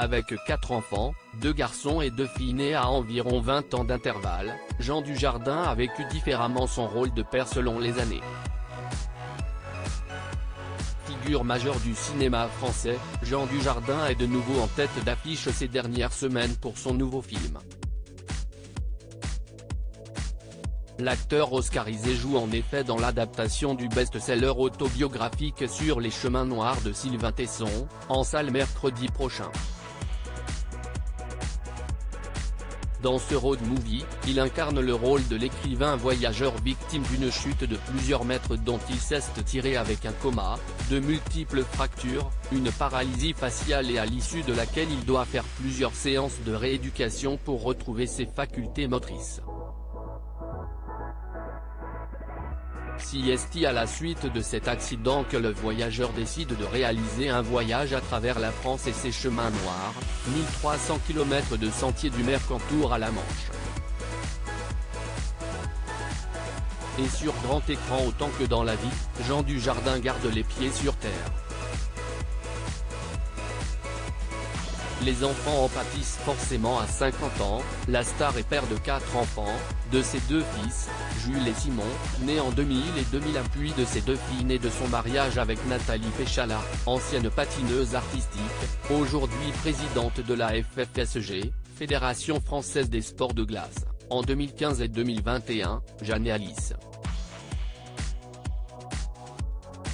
Avec 4 enfants, 2 garçons et 2 filles nées à environ 20 ans d'intervalle, Jean Dujardin a vécu différemment son rôle de père selon les années. Figure majeure du cinéma français, Jean Dujardin est de nouveau en tête d'affiche ces dernières semaines pour son nouveau film. L'acteur oscarisé joue en effet dans l'adaptation du best-seller autobiographique Sur les chemins noirs de Sylvain Tesson, en salle mercredi prochain. Dans ce road movie, il incarne le rôle de l'écrivain voyageur victime d'une chute de plusieurs mètres dont il s'est tiré avec un coma, de multiples fractures, une paralysie faciale et à l'issue de laquelle il doit faire plusieurs séances de rééducation pour retrouver ses facultés motrices. C'est à la suite de cet accident que le voyageur décide de réaliser un voyage à travers la France et ses chemins noirs, 1300 km de sentiers du Mercantour à la Manche. Et sur grand écran autant que dans la vie, Jean Dujardin garde les pieds sur terre. Les enfants en pâtissent forcément à 50 ans, la star est père de 4 enfants, de ses 2 fils, Jules et Simon, nés en 2000 et 2001 puis de ses 2 filles nées de son mariage avec Nathalie Péchala, ancienne patineuse artistique, aujourd'hui présidente de la FFSG, Fédération Française des Sports de Glace, en 2015 et 2021, Jeanne et Alice.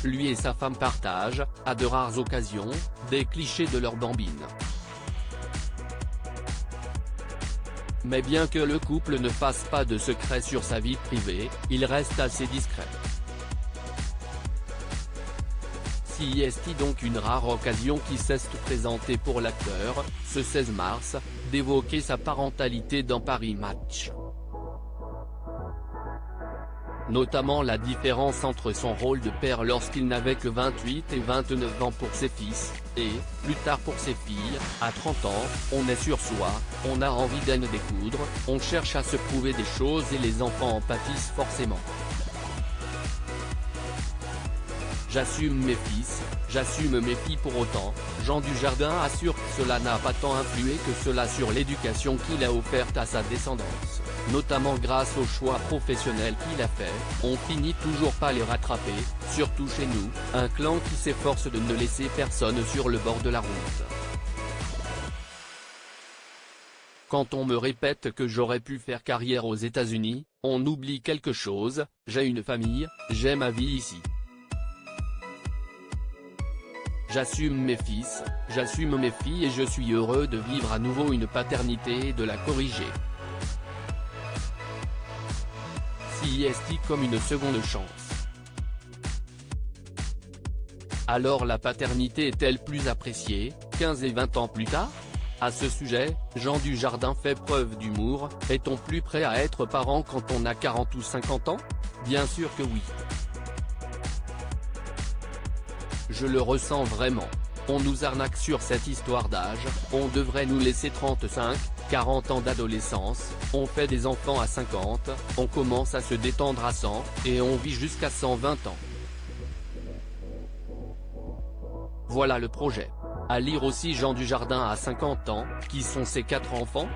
Lui et sa femme partagent, à de rares occasions, des clichés de leur bambine. Mais bien que le couple ne fasse pas de secret sur sa vie privée, il reste assez discret. C'est donc une rare occasion qui s'est présentée pour l'acteur, ce 16 mars, d'évoquer sa parentalité dans Paris Match. Notamment la différence entre son rôle de père lorsqu'il n'avait que 28 et 29 ans pour ses fils, et, plus tard pour ses filles, à 30 ans, on est sur soi, on a envie d'en découdre, on cherche à se prouver des choses et les enfants en pâtissent forcément. J'assume mes fils, j'assume mes filles pour autant, Jean Dujardin assure que cela n'a pas tant influé que cela sur l'éducation qu'il a offerte à sa descendance, notamment grâce au choix professionnel qu'il a fait, on finit toujours par les rattraper, surtout chez nous, un clan qui s'efforce de ne laisser personne sur le bord de la route. Quand on me répète que j'aurais pu faire carrière aux États-Unis, on oublie quelque chose, j'ai une famille, j'ai ma vie ici. J'assume mes fils, j'assume mes filles et je suis heureux de vivre à nouveau une paternité et de la corriger. C'est comme une seconde chance. Alors la paternité est-elle plus appréciée, 15 et 20 ans plus tard? À ce sujet, Jean Dujardin fait preuve d'humour, est-on plus prêt à être parent quand on a 40 ou 50 ans? Bien sûr que oui. Je le ressens vraiment. On nous arnaque sur cette histoire d'âge, on devrait nous laisser 35, 40 ans d'adolescence, on fait des enfants à 50, on commence à se détendre à 100, et on vit jusqu'à 120 ans. Voilà le projet. À lire aussi Jean Dujardin à 50 ans, qui sont ses 4 enfants?